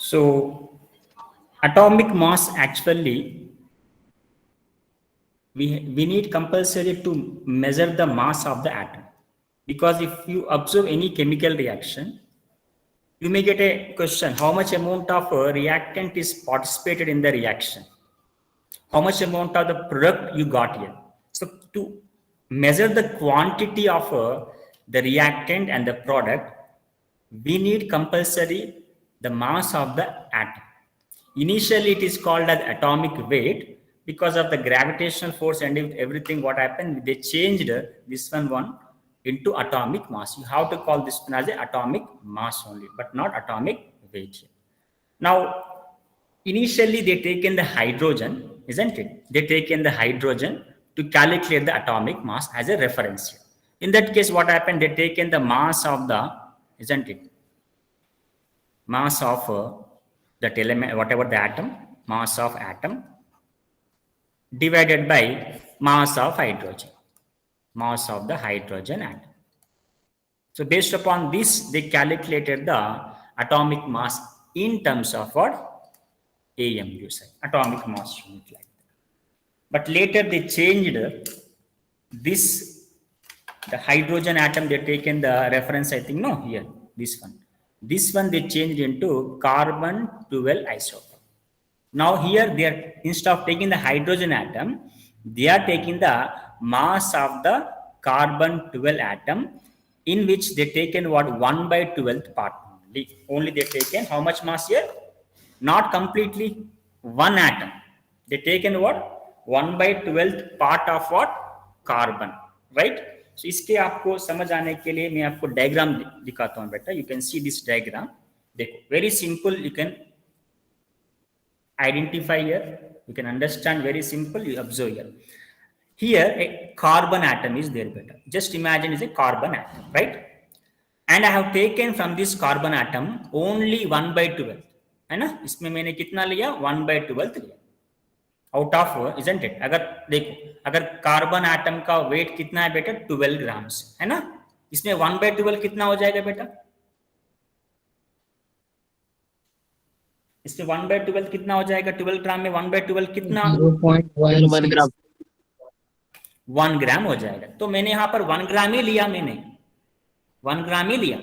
So atomic mass actually we need compulsory to measure the mass of the atom, because if you observe any chemical reaction, you may get a question, how much amount of reactant is participated in the reaction, how much amount of the product you got here. So to measure the quantity of the reactant and the product, we need compulsory the mass of the atom. Initially it is called as atomic weight, because of the gravitational force and everything what happened, they changed this one into atomic mass. You have to call this one as a atomic mass only, but not atomic weight. Now initially they taken the hydrogen, isn't it? They taken the hydrogen to calculate the atomic mass as a reference. In that case what happened, they taken the mass of the, isn't it, mass of that element, whatever the atom, mass of atom divided by mass of hydrogen, mass of the hydrogen atom. So based upon this they calculated the atomic mass in terms of what, AMU, atomic mass unit, like that. But later they changed this, the hydrogen atom they taken the reference, I think, no, here this one they changed into carbon 12 isotope. Now here they are, instead of taking the hydrogen atom, they are taking the mass of the carbon 12 atom, in which they taken what, 1/12th part only they taken. How much mass here? Not completely one atom, they taken what, 1/12th part of what, carbon, right? So इसके आपको समझ आने के लिए मैं आपको diagram दिखाता हूँ बेटा. You can see this diagram. देखो, very simple, you can identify here, you can understand, very simple, you observe here. Here a carbon atom is there beta. Just imagine is a carbon atom, right? And I have taken from this carbon atom only 1/12, है ना? इसमें मैंने कितना लिया, 1/12 लिया out of, isn't it? अगर देखो, अगर कार्बन एटम का वेट कितना है बेटा, 12 ग्राम्स, है ना? इसमें 1/12 कितना हो जाएगा बेटा? इसमें 1/12 कितना हो जाएगा? 12 ग्राम में 1/12 कितना? 0.1 ग्राम, 1 ग्राम हो जाएगा. तो मैंने यहाँ पर 1 ग्राम ही लिया, मैंने 1 ग्राम ही लिया,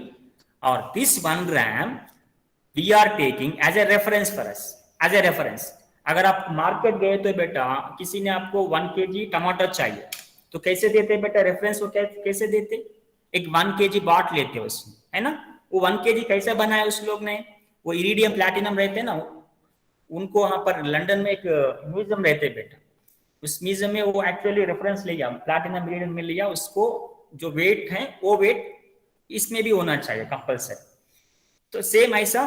और this 1 gram we are taking as a reference for us, as a reference. अगर आप मार्केट गए तो बेटा किसी ने आपको 1 kg टमाटर चाहिए, तो कैसे देते बेटा रेफरेंस को, कैसे देते? एक 1 kg बाट लेते हो उसमें, है ना? वो 1 kg कैसे बनाया उस लोग ने? वो इरिडियम प्लैटिनम रहते हैं ना, उनको वहां पर लंदन में एक म्यूजियम रहते बेटा, उस म्यूजियम में वो एक्चुअली रेफरेंस लिया, प्लैटिनम इरिडियम में लिया, उसको जो वेट है वो वेट इसमें भी होना चाहिए कंपल्सरी. तो सेम ऐसा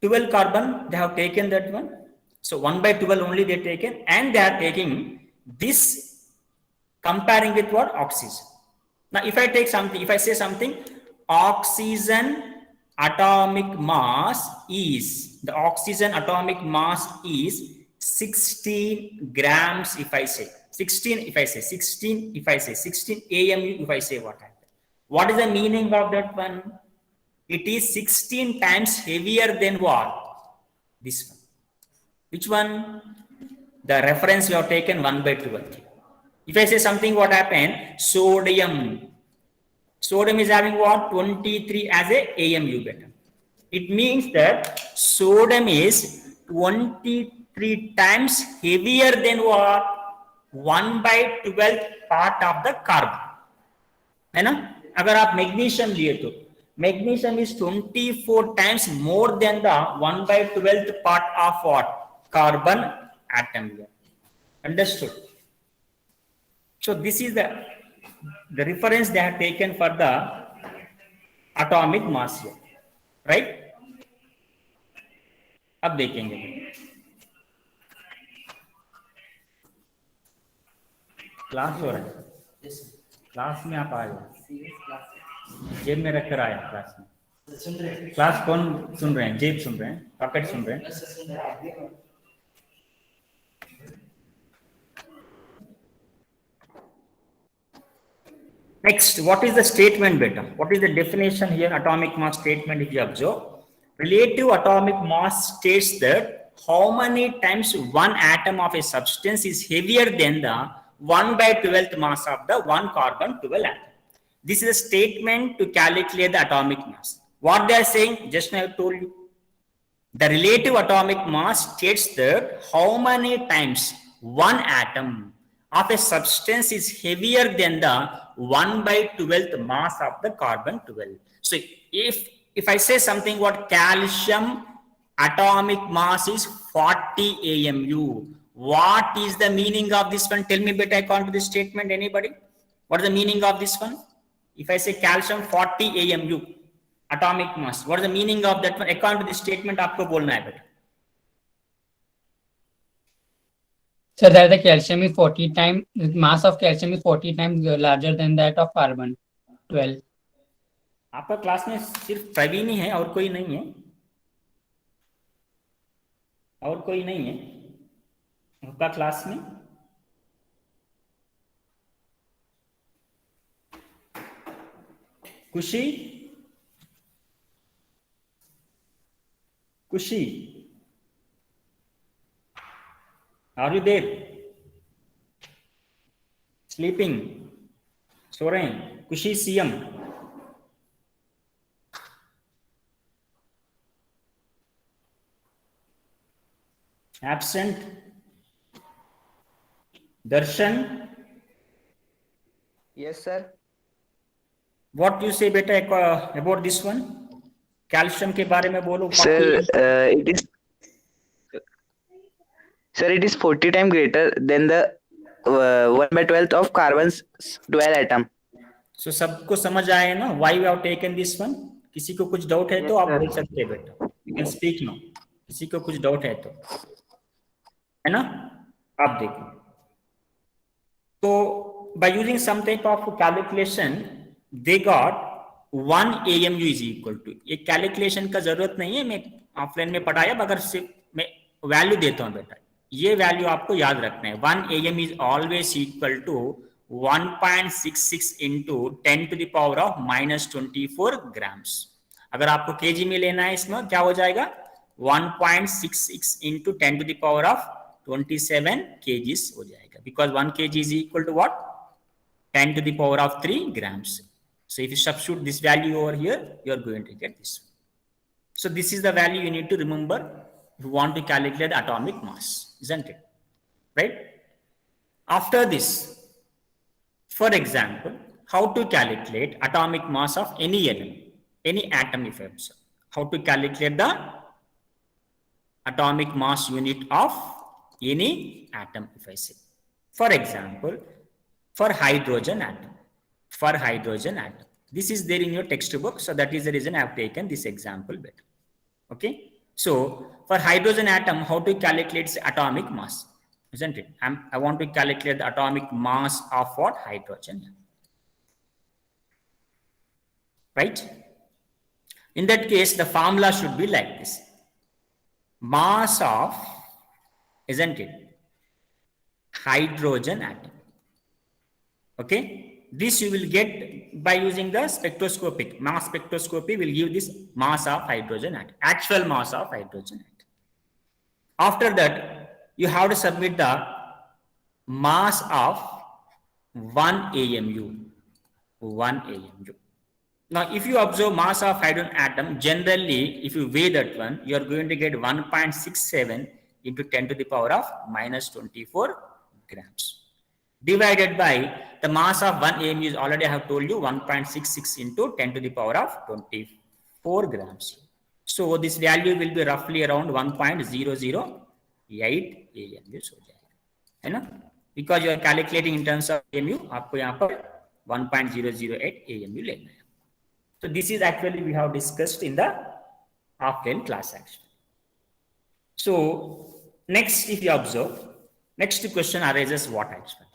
12 carbon they have taken that one. So 1/12 only they taken, and they are taking this comparing with what, oxygen. Now if I take something, if I say something, oxygen atomic mass is, the oxygen atomic mass is 16 grams. If I say 16, if I say 16, if I say 16 AMU, if I say what happened, what is the meaning of that one? It is 16 times heavier than what, this one. Which one? The reference you have taken 1/12. If I say something, what happened? Sodium. Sodium is having what? 23 as a AMU beta. It means that sodium is 23 times heavier than what? 1/12 part of the carbon. है ना? अगर आप magnesium लिए तो magnesium is 24 times more than the 1/12th part of what? Carbon atom here. Understood? So this is the reference they have taken for the atomic mass here, right? अब देखेंगे class हो रहा है, क्लास में आप आए, जेब में रखकर आया क्लास में. सुन रहे हैं क्लास? कौन सुन रहे हैं? जेब सुन रहे हैं, पॉकेट सुन रहे हैं? Next, what is the statement beta? What is the definition here? Atomic mass statement, if you observe, relative atomic mass states that how many times one atom of a substance is heavier than the 1 by 12th mass of the one carbon 12 atom. This is a statement to calculate the atomic mass. What they are saying, just now I told you. The relative atomic mass states that how many times one atom of a substance is heavier than the 1 by 12th mass of the carbon 12. So if I say something what calcium atomic mass is 40 AMU, what is the meaning of this one? Tell me better according to this statement, anybody? What is the meaning of this one? If I say calcium 40 AMU atomic mass, what is the meaning of that one? According to this statement आपको बोलना है बेटा. So that the calcium is 40 times, mass of calcium is 40 times larger than that of carbon 12. आपका class में सिर्फ प्रवीण ही है और कोई नहीं है, और कोई नहीं है आपका क्लास में? खुशी, खुशी, आर यू देयर? स्लीपिंग, सो रहे हैं? खुशी CM, absent. Darshan, Yes, sir. What you से बेटा अबाउट दिस वन? कैल्शियम के बारे में बोलो. Sir, it is 40 times greater than the 1 by 12th of carbon's 12 atom. सो सबको समझ आए ना why we have taken this one? किसी को कुछ डाउट है तो आप बोल सकते हैं बेटा, यू कैन स्पीक नो. किसी को कुछ डाउट है तो, है ना? आप देखो. तो by using some type of calculation they got 1 AMU is equal to. ये कैलकुलेशन का जरूरत नहीं है, मैं ऑफलाइन में पढ़ाया, मगर सिर्फ मैं वैल्यू देता हूं बेटा. ये वैल्यू आपको याद रखना है. 1 AM is always equal to 1.66 into 10 to the power of -24 grams. अगर आपको केजी में लेना है इसमें क्या हो जाएगा? 1.66 into 10 to the power of 27 kgs हो जाएगा, because 1 kg is equal to what? 10 to the power of 3 grams. So if you substitute this value over here, you are going to get this. So this is the value you need to remember if you want to calculate the atomic mass, isn't it? Right? After this, for example, how to calculate atomic mass of any element, any atom if I observe. How to calculate the atomic mass unit of any atom if I say. For example, for hydrogen atom. For hydrogen atom. This is there in your textbook, so that is the reason I have taken this example better. Okay? So, for hydrogen atom, how to calculate its atomic mass? Isn't it? I want to calculate the atomic mass of what? Hydrogen. Right? In that case, the formula should be like this. Mass of, isn't it? Hydrogen atom. Okay? This you will get by using the spectroscopic. Mass spectroscopy will give this mass of hydrogen atom. Actual mass of hydrogen atom. After that, you have to submit the mass of 1 AMU. 1 AMU. Now, if you observe mass of hydrogen atom, generally, if you weigh that one, you are going to get 1.67 into 10 to the power of -24 grams. Divided by the mass of 1 AMU is already I have told you 1.66 into 10 to the power of 24 grams. So this value will be roughly around 1.008 AMU हो जाएगा, है ना? Because you are calculating in terms of AMU, आपको यहाँ पर 1.008 AMU लेना है. So this is actually we have discussed in the offline class actually. So next, if you observe, next question arises what actually?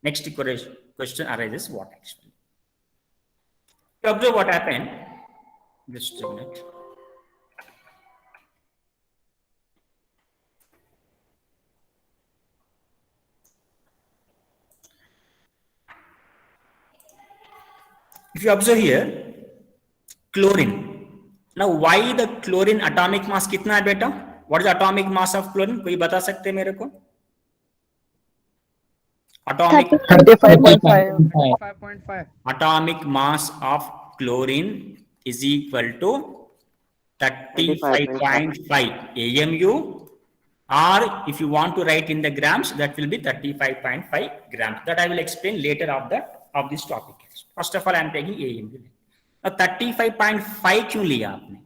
Next question arises what actually? You observe what happened. Just a minute. If you observe here, chlorine. Now why the chlorine atomic mass कितना है बेटा? What is atomic mass of chlorine? कोई बता सकते हैं मेरे को? Atomic 35.5. atomic mass of chlorine is equal to 35.5 AMU, or if you want to write in the grams, that will be 35.5 grams. That I will explain later of this topic. First of all, I am taking AMU. Now 35.5 क्यों लिया आपने?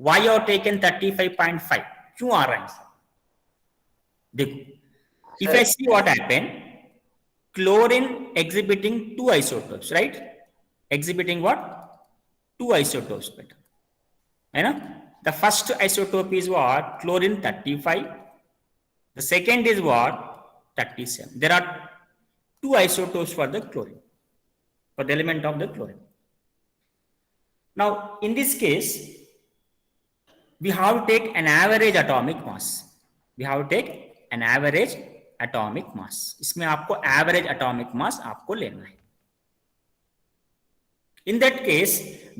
Why you have taken 35.5? क्यों आ रहा है sir? देखो, if I see what happened, chlorine exhibiting two isotopes, right? Exhibiting what? Two isotopes, better. You know? The first isotope is what? Chlorine 35. The second is what? 37. There are two isotopes for the chlorine, for the element of the chlorine. Now, in this case, we have to take an average atomic mass. We have to take an average atomic mass. इसमें आपको average atomic mass आपको लेना है. In that case,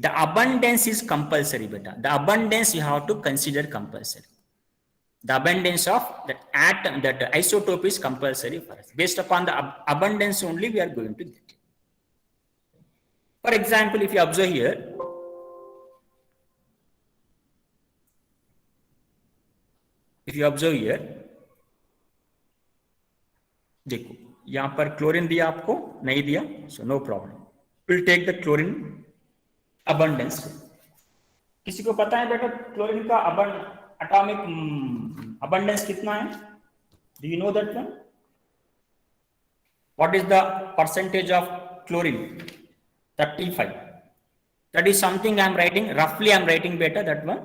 the abundance is compulsory, beta. The abundance you have to consider compulsory. The abundance of that atom, that isotope is compulsory for us. Based upon the abundance only, we are going to get it. For example, if you observe here, देखो यहां पर chlorine दिया आपको, नहीं दिया, so no problem, will take the chlorine abundance. किसी को पता है बेटा क्लोरीन का एटॉमिक अबंडेंस कितना है? Do you know that one? What is the percentage of chlorine? 35. That is something I am writing, roughly I am writing better that one,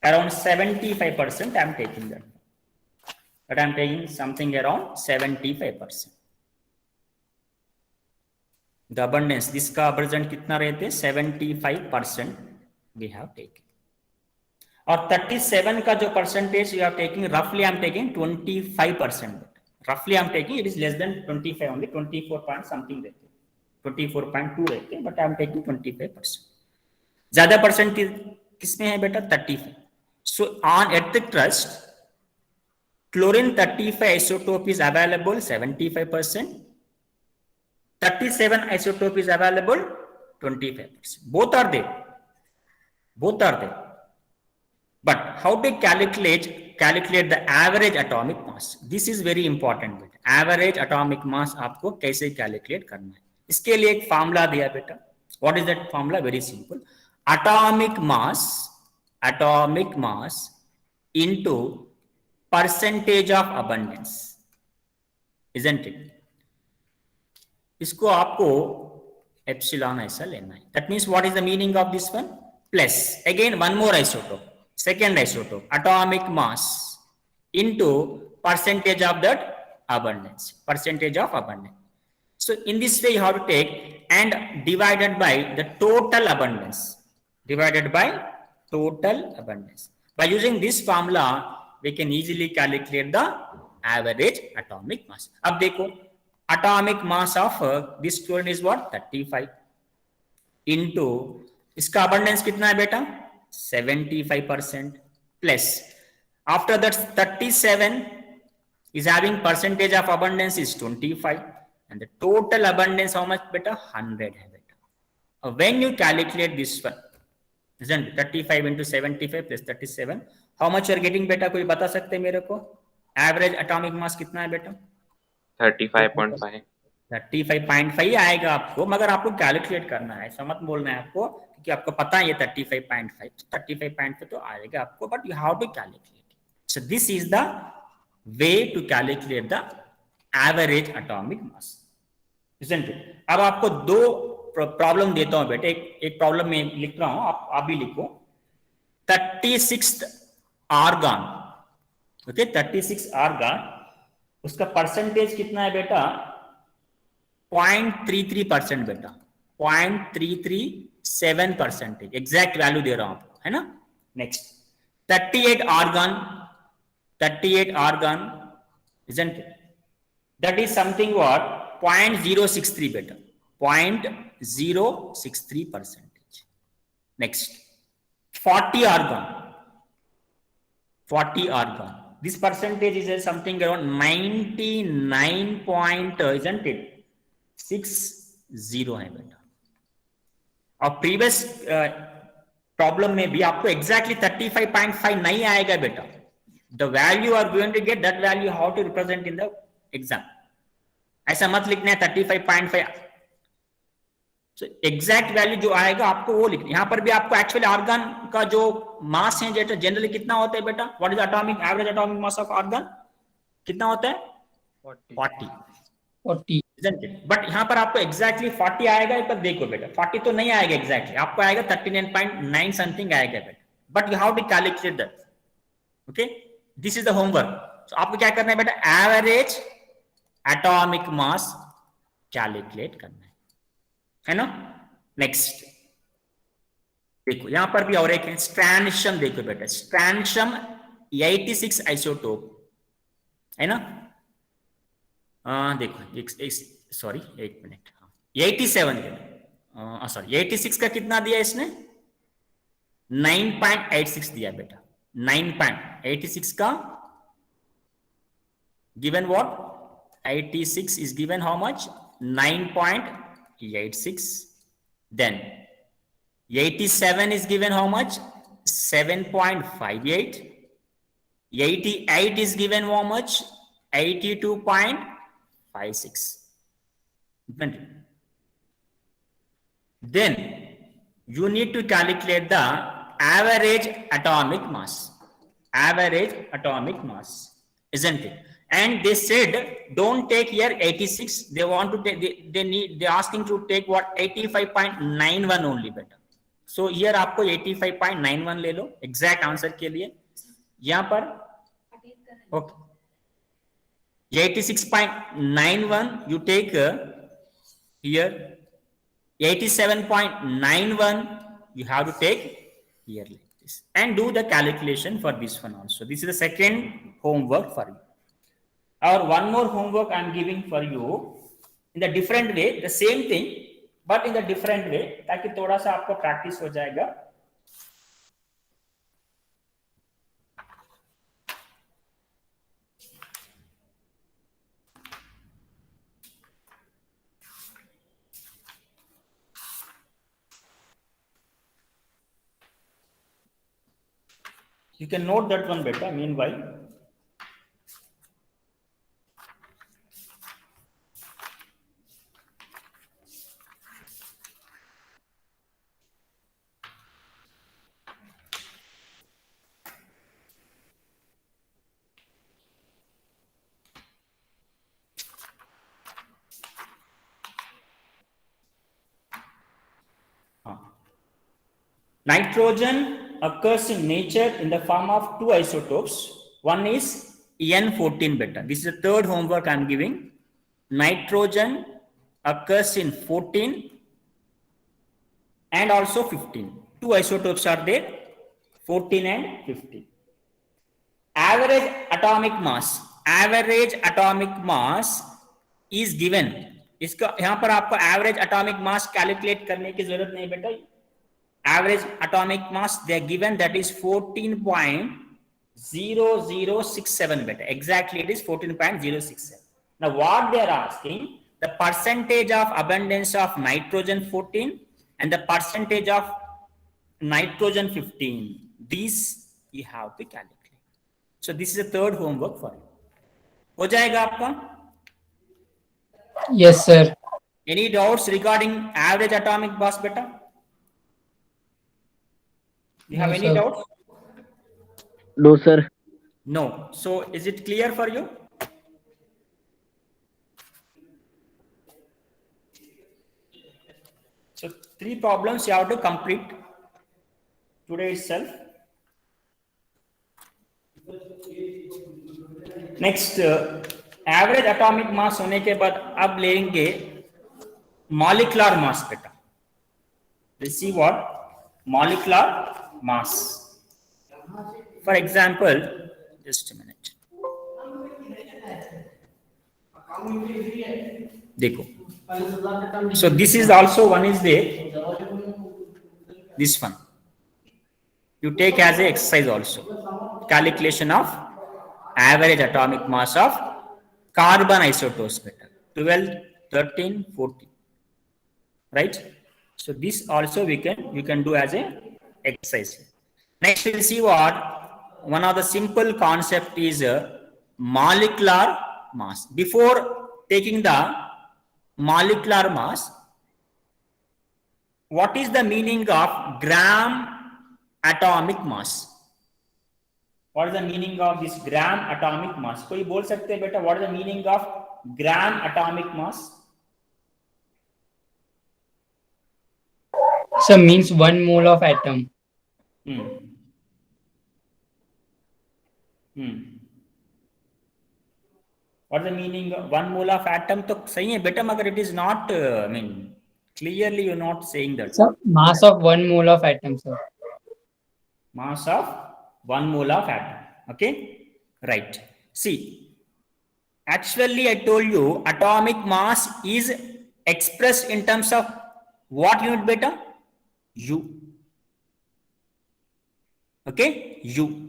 around 75% I am taking that. But I am taking something around 75%. The abundance, this का abundance कितना रहते? 75% we have taken. और 37 का जो percentage you are taking, roughly I am taking 25%. Roughly I am taking, it is less than 25 only, 24 point something रहते, 24.2 रहते हैं, but I am taking 25%. ज्यादा परसेंट किसमें है बेटा? 35. So on at the trust, chlorine 35 isotope is available 75%. 37 isotope is available 25%. Both are there. But how to calculate the average atomic mass? This is very important बेटा. Average atomic mass आपको कैसे calculate करना है? इसके लिए एक formula दिया बेटा. What is that formula? Very simple. Atomic mass into percentage of abundance, isn't it? इसको आपको एप्सिलॉन ऐसा लेना है. That means what is the meaning of this one? Plus again one more isotope, second isotope, atomic mass into percentage of that abundance, percentage of abundance. So in this way you have to take and divided by the total abundance. By using this formula, we can easily calculate the average atomic mass. अब देखो, atomic mass of this chlorine is what? 35 into इसका abundance कितना है बेटा? 75% plus after that 37 is having percentage of abundance is 25 and the total abundance how much beta? 100 है बेटा. When you calculate this one, isn't it? 35 into 75 plus 37, how much you are getting बेटा? कोई बता सकते हैं मेरे को? Average atomic mass कितना है बेटा? 35.5. 35.5 ही आएगा आपको, मगर आपको कैलकुलेट करना है, ऐसा मत बोलना है आपको क्योंकि आपको पता है ये 35.5, 35.5 तो आएगा आपको, but you have to calculate. So this is the way to calculate the average atomic mass, isn't it? अब आपको दो प्रॉब्लम देता हूं बेटे. एक प्रॉब्लम में लिख रहा हूं, आप भी लिखो. 36th आर्गन, ओके, 36 आर्गन, उसका परसेंटेज कितना है बेटा? 0.33% बेटा, 0.337%. एग्जैक्ट वैल्यू दे रहा हूं आपको, है ना. Next 38 argon, isn't it? That is something what? 0.063 बेटा, 0.063%. Next 40 argon. 40 argon. This percentage is something around 99 point, isn't it? 60 है बेटा. और प्रीवियस प्रॉब्लम में भी आपको एग्जैक्टली 35.5 नहीं आएगा बेटा. The value are going to get that value how to represent in the exam. ऐसा मत लिखना है 35.5. एग्जैक्ट वैल्यू जो आएगा आपको वो लिखना. यहां पर भी आपको एक्चुअली आर्गन का जो मास है जेटा जनरली कितना होता है बेटा? What is atomic average atomic mass of argon? कितना होता है? 40. बट यहां पर आपको एग्जैक्टली 40 आएगा. पर देखो बेटा 40 तो नहीं आएगा एग्जैक्टली. आपको आएगा 39.9 समथिंग आएगा बेटा. But you have to calculate that. Okay, this is the homework. तो आपको क्या करना है बेटा? एवरेज एटॉमिक मास कैलकुलेट करना है ना. नेक्स्ट देखो यहां पर भी और एक है स्ट्रैंशियम. देखो बेटा स्ट्रैंशियम 86 आइसोटोप है ना. देखो सॉरी एक मिनट. 87 सॉरी 86 का कितना दिया इसने? 9.86 दिया बेटा. 9.86 का given what? 86 is given how much? 9.86. Then 87 is given how much? 7.58. 88 is given how much? 82.56. Then you need to calculate the average atomic mass. Average atomic mass, isn't it? And they said don't take here 86. They want to take, they're asking to take what? 85.91 only better. So here आपको 85.91 ले लो exact answer के लिए. यहाँ पर okay 86.91 you take here. 87.91 you have to take here like this and do the calculation for this one also. This is the second homework for you. Or one more homework I am giving for you in the different way, the same thing but in the different way, ताकि थोड़ा सा आपको practice हो जाएगा. You can note that one better meanwhile. Nitrogen occurs in nature in the form of two isotopes. One is N14 beta. This is the third homework I am giving. Nitrogen occurs in 14 and also 15. Two isotopes are there, 14 and 15. Average atomic mass is given. इसका यहाँ पर आपको average atomic mass calculate करने की जरूरत नहीं बेटा. Average atomic mass they are given, that is 14.0067 beta. Exactly it is 14.067. Now what they are asking, the percentage of abundance of nitrogen 14 and the percentage of nitrogen 15. These you have to calculate. So this is the third homework for you. हो जाएगा आपका? Yes sir. Any doubts regarding average atomic mass beta? You have any doubts? No, sir. No. So is it clear for you? So 3 problems you have to complete today itself. Next, average atomic mass होने के बाद अब लेंगे molecular mass बेटा. Let's see what molecular mass. For example, just a minute. देखो. So this is also one is there. This one. You take as a exercise also. Calculation of average atomic mass of carbon isotopes beta. 12, 13, 14. Right? So this also we can do as a exercise. Next we'll see what one of the simple concept is molecular mass. Before taking the molecular mass, what is the meaning of gram atomic mass? What is the meaning of this gram atomic mass? कोई बोल सकते हैं बेटा, what is the meaning of gram atomic mass? So means 1 mole of atom. What is the meaning of 1 mole of atom? तो सही है बेटा, मगर it is not I mean clearly you're not saying that. So mass of 1 mole of atom, sir. Mass of 1 mole of atom. Okay, right. See, actually I told you atomic mass is expressed in terms of what unit beta? U. Okay, U.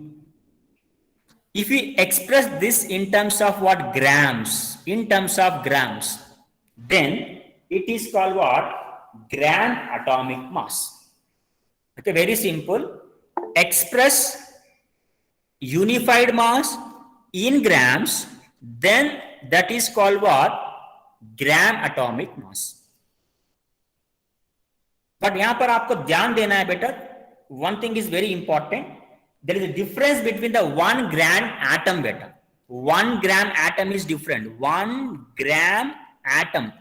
If we express this in terms of what? Grams, in terms of grams, then it is called what? Gram atomic mass. Okay, very simple. Express unified mass in grams, then that is called what? Gram atomic mass. But यहाँ पर आपको ध्यान देना है बेटा, one thing is very important. There is a difference between the 1 gram atom beta. 1 gram atom is different. 1 gram atom.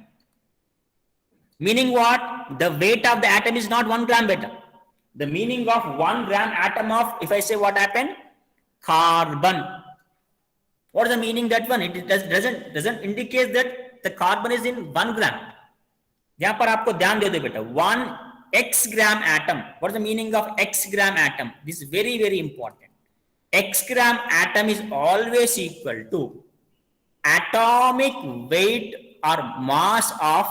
Meaning what? The weight of the atom is not 1 gram beta. The meaning of 1 gram atom of, if I say what happened? Carbon. What is the meaning that one? It doesn't indicate that the carbon is in 1 gram. यहाँ पर आपको ध्यान दे दो बेटा. 1 x gram atom. What is the meaning of x gram atom? This is very, very important. X gram atom is always equal to atomic weight or mass of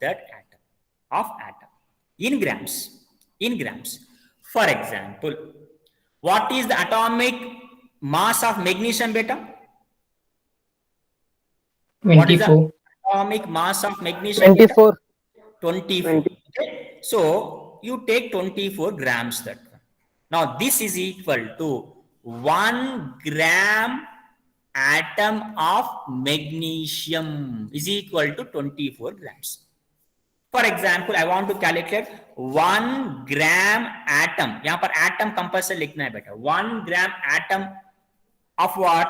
that atom in grams. In grams. For example, what is the atomic mass of magnesium beta? 24. What is the atomic mass of magnesium? 24. 24. Okay. So you take 24 grams that one. Now this is equal to 1 gram atom of magnesium is equal to 24 grams. For example, I want to calculate 1 gram atom. यहाँ पर atom compulsory लिखना है बेटा. 1 gram atom of what?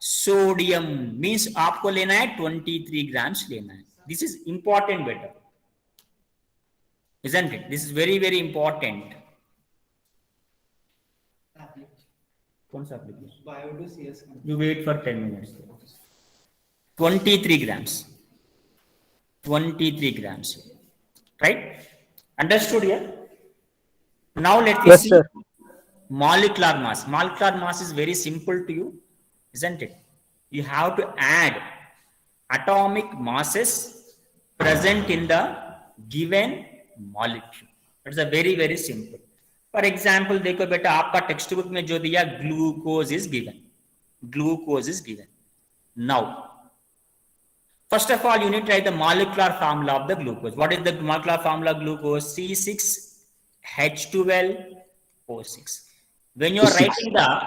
Sodium means आपको लेना है 23 grams लेना है. This is important बेटा. Isn't it? This is very, very important. You wait for 10 minutes. 23 grams. 23 grams. Right? Understood here? Now let us Yes, see sir. molecular mass. Molecular mass is very simple to you, isn't it? You have to add atomic masses present in the given molecule. It's a very, very simple. For example, देखो बेटा आपका text book में जो दिया glucose is given. Glucose is given. Now, first of all, you need to write the molecular formula of the glucose. What is the molecular formula of glucose? C6H12O6. When you are writing the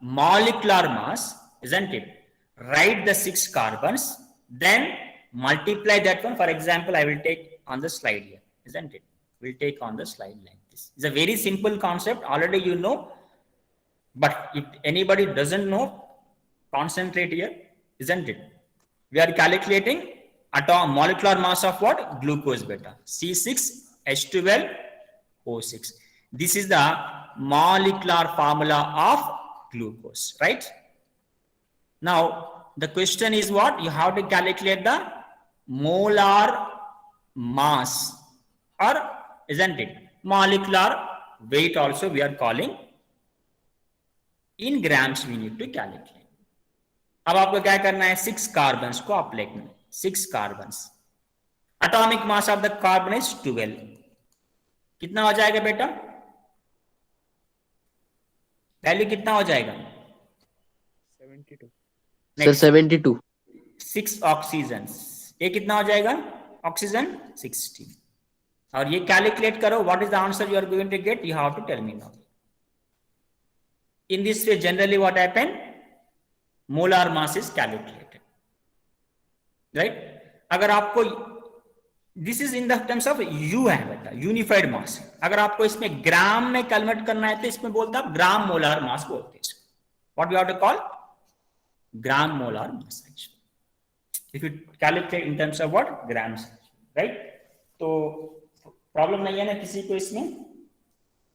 molecular mass, isn't it? Write the 6 carbons, then multiply that one. For example, I will take on the slide here, isn't it? We'll take on the slide like this. It's a very simple concept. Already you know, but if anybody doesn't know, concentrate here, isn't it? We are calculating molecular mass of what? Glucose beta. C6H12O6. This is the molecular formula of glucose, right? Now, the question is what? You have to calculate the molar mass, or isn't it? Molecular weight also we are calling. In grams we need to calculate. अब आपको क्या करना है? 6 carbons को आप लिखना है. 6 carbons. Atomic mass of the carbon is 12. कितना हो जाएगा बेटा? वैल्यू कितना हो जाएगा? 72. Sir, 72. 6 ऑक्सीजन, ये कितना हो जाएगा? ऑक्सीजन 16. और ये कैलकुलेट करो, what is the answer you are going to get, you have to tell me now. In this way, generally what happen? Molar mass is calculated, right? अगर आपको this is in the terms of you है बेटा, unified मास. अगर आपको इसमें ग्राम में convert करना है तो इसमें बोलता है ग्राम मोलार मास बोलते हैं. What we have to call? Gram molar mass. If you calculate in terms of what? Grams, right? तो प्रॉब्लम नहीं है ना किसी को इसमें.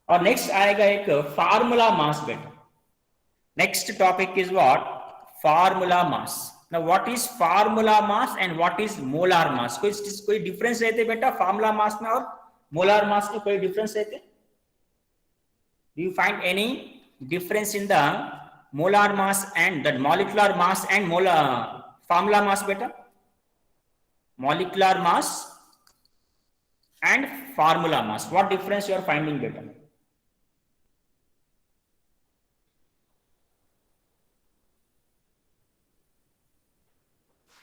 और नेक्स्ट आएगा एक फार्मूला मास बेटा. Next topic is what? Formula mass. Now what is formula mass and what is molar mass? कोई difference रहते बेटा formula mass में और molar mass में कोई difference रहते? Do you find any difference in the molar mass and the molecular mass and molar formula mass बेटा? Molecular mass and formula mass. What difference you are finding बेटा?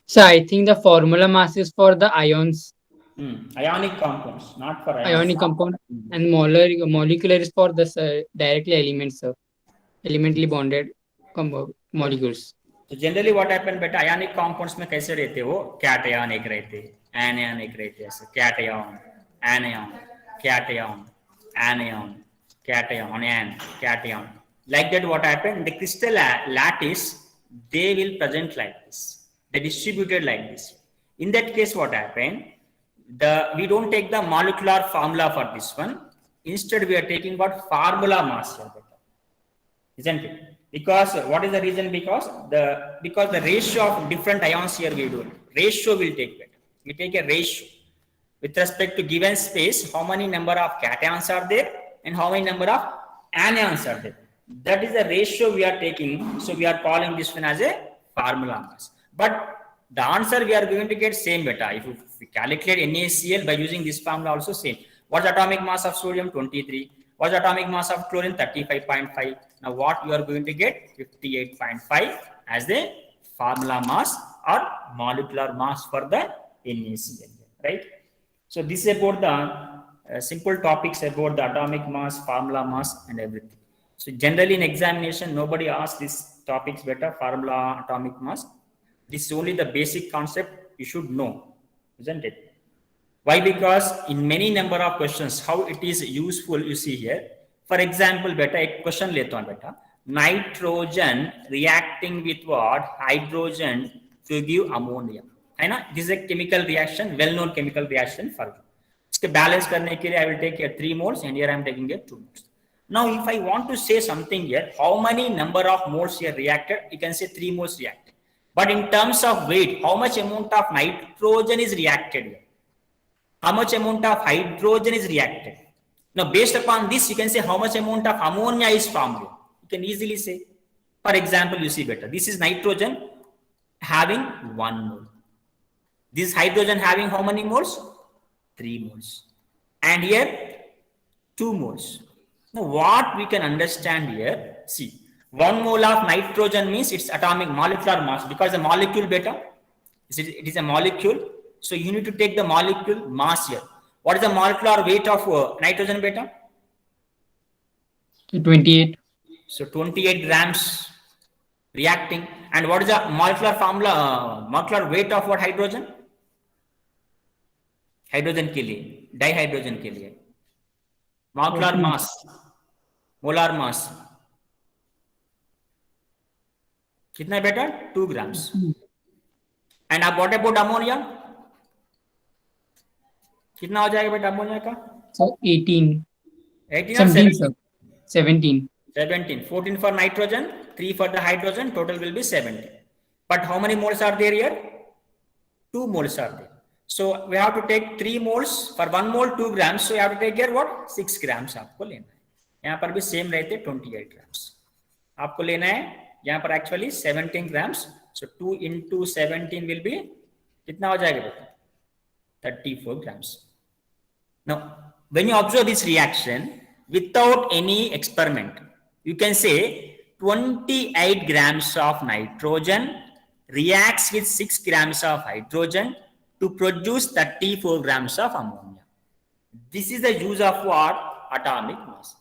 So I think the formula mass is for the ions, Ionic compounds, not for ionic compound, and molecular is for the directly elements, sir. Elementally bonded molecules. तो generally what happen बेटा, ionic compounds में कैसे रहते हो? Cation एक रहते, anion एक रहते, ऐसे cation, anion, cation, anion, cation, एन, cation. Like that, what happened? The crystal lattice, they will present like this. They distributed like this. In that case, what happened? We don't take the molecular formula for this one. Instead, we are taking what? Formula mass here, isn't it? Because what is the reason? Because the ratio of different ions here we do. Ratio will take better. We take a ratio with respect to given space. How many number of cations are there and how many number of anions are there? That is the ratio we are taking. So we are calling this one as a formula mass. But the answer we are going to get same beta. If we calculate NaCl by using this formula also same. What's the atomic mass of sodium? 23. What's the atomic mass of chlorine? 35.5. Now what you are going to get? 58.5 as the formula mass or molecular mass for the NaCl, right? So this is about the simple topics about the atomic mass, formula mass and everything. So generally in examination, nobody asks these topics better, formula, atomic mass. This is only the basic concept you should know, isn't it? Why? Because in many number of questions, how it is useful, you see here. For example, beta, एक question लेता हूँ बेटा. Nitrogen reacting with what? Hydrogen to give ammonia, है ना? This is a chemical reaction, well-known chemical reaction for you. इसके balance करने के लिए I will take here 3 moles and here I am taking here 2 moles. Now, if I want to say something here, how many number of moles here reacted? You can say 3 moles reacted. But in terms of weight, how much amount of nitrogen is reacted here? How much amount of hydrogen is reacted? Now, based upon this, you can say how much amount of ammonia is formed here. You can easily say. For example, you see better. This is nitrogen having 1 mole. This hydrogen having how many moles? 3 moles. And here, 2 moles. Now, what we can understand here, see. 1 mole of nitrogen means its atomic molecular mass, because the molecule beta, it is a molecule. So you need to take the molecule mass here. What is the molecular weight of nitrogen beta? 28. So 28 grams reacting. And what is the molecular formula, molecular weight of what hydrogen? Hydrogen के लिए, dihydrogen के लिए. Molecular mass, molar mass. कितना बेटा? 2 grams. And अब what about ammonia? कितना हो जाएगा बेटा अमोनिया का? So 18. 18 or 17? 17. 17. 14 for nitrogen, 3 for the hydrogen, total will be 17. But how many moles are there here? 2 moles are there. So we have to take 3 moles. For 1 mole 2 grams. So you have to take here what? 6 grams आपको लेना है. यहाँ पर भी same रहते 28 grams. आपको लेना है यहाँ पर actually 17 grams. So 2 into 17 will be कितना हो जाएगा बेटा? 34 grams. Now, when you observe this reaction without any experiment, You can say 28 grams of nitrogen reacts with 6 grams of hydrogen to produce 34 grams of ammonia. This is the use of what? Atomic mass.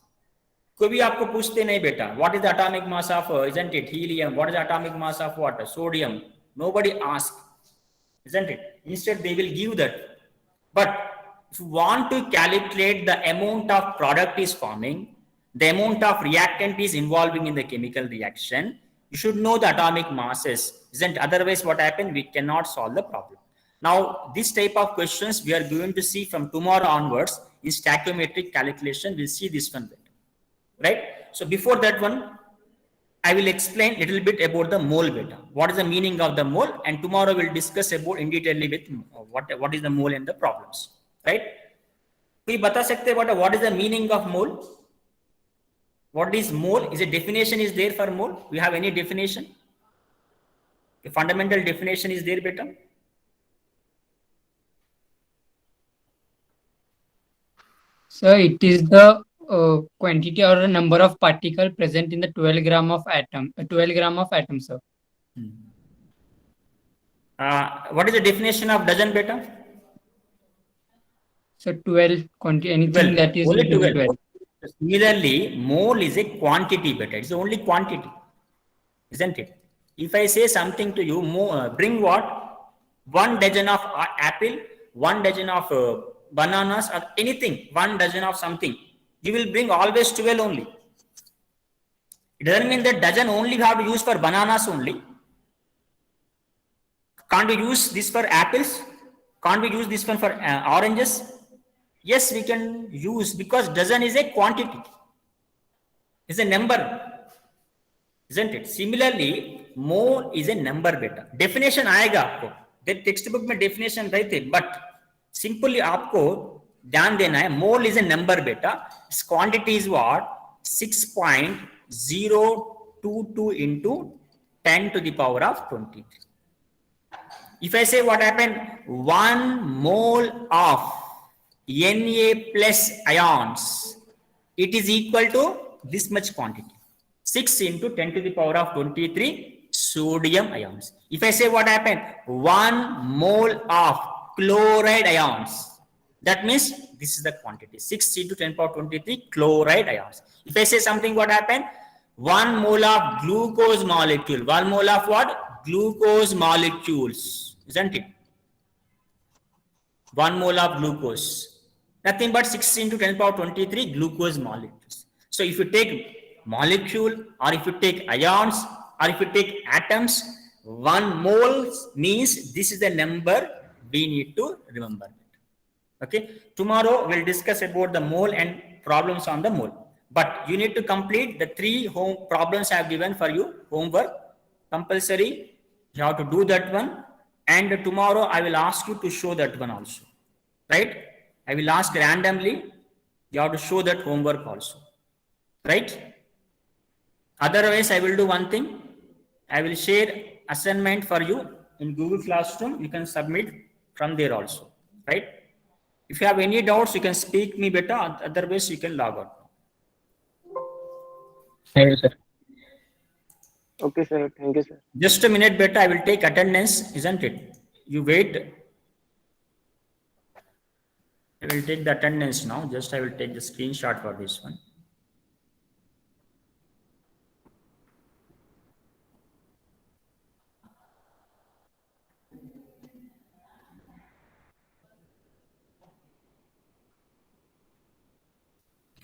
कोई भी आपको पूछते नहीं बेटा, what is the atomic mass of, isn't it, helium? What is the atomic mass of what? Sodium. Nobody asks, isn't it? Instead, they will give that. But if you want to calculate the amount of product is forming, the amount of reactant is involving in the chemical reaction, you should know the atomic masses, isn't? Otherwise, what happens? We cannot solve the problem. Now, this type of questions we are going to see from tomorrow onwards in stoichiometric calculation. We'll see this one better. Right? So before that one, I will explain a little bit about the mole beta. What is the meaning of the mole? And tomorrow we'll discuss about in detail with what is the mole and the problems. Right? कोई बता सकते हैं what is the meaning of mole? What is mole? Is a definition is there for mole? We have any definition? A fundamental definition is there, beta? So it is the quantity or the number of particle present in the 12 gram of atom, 12 gram of atom, sir. What is the definition of dozen, beta? So 12 quantity, anything 12. that is Only between 12. 12. Similarly, mole is a quantity, beta. It's only quantity, isn't it? If I say something to you, bring what? 1 dozen of apple, 1 dozen of bananas, or anything, 1 dozen of something, you will bring always 12 only. It doesn't mean that dozen only we have to use for bananas only. Can't we use this for apples? Can't we use this one for oranges? Yes, we can use, because dozen is a quantity. It's a number, isn't it? Similarly, mole is a number, beta. Definition आएगा आपको. The textbook में definition रहते, but simply आपको ध्यान देना है. Mole is a number, beta. Its quantity is what? 6.022 into 10 to the power of 23. If I say what happened, 1 mole of Na plus ions, it is equal to this much quantity, 6 into 10 to the power of 23 sodium ions. If I say what happened, 1 mole of chloride ions, that means this is the quantity, 6 into 10 power 23 chloride ions. If I say something, what happened, 1 mole of glucose molecule, 1 mole of what? Glucose molecules, isn't it? 1 mole of glucose, nothing but 6 into 10 power 23 glucose molecules. So if you take molecule, or if you take ions, or if you take atoms, 1 mole means this is the number we need to remember. Okay, tomorrow we'll discuss about the mole and problems on the mole. But you need to complete the 3 home problems I have given for you, homework, compulsory. You have to do that one. And tomorrow I will ask you to show that one also. Right? I will ask randomly. You have to show that homework also. Right? Otherwise, I will do one thing. I will share assignment for you in Google Classroom. You can submit from there also. Right? If you have any doubts, you can speak me better. Otherwise, you can log out. Thank you, sir. Okay, sir. Thank you, sir. Just a minute, beta. I will take attendance, isn't it? You wait. I will take the attendance now. Just I will take the screenshot for this one.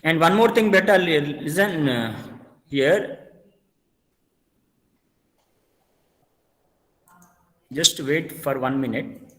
And one more thing, beta, listen here. Just wait for 1 minute.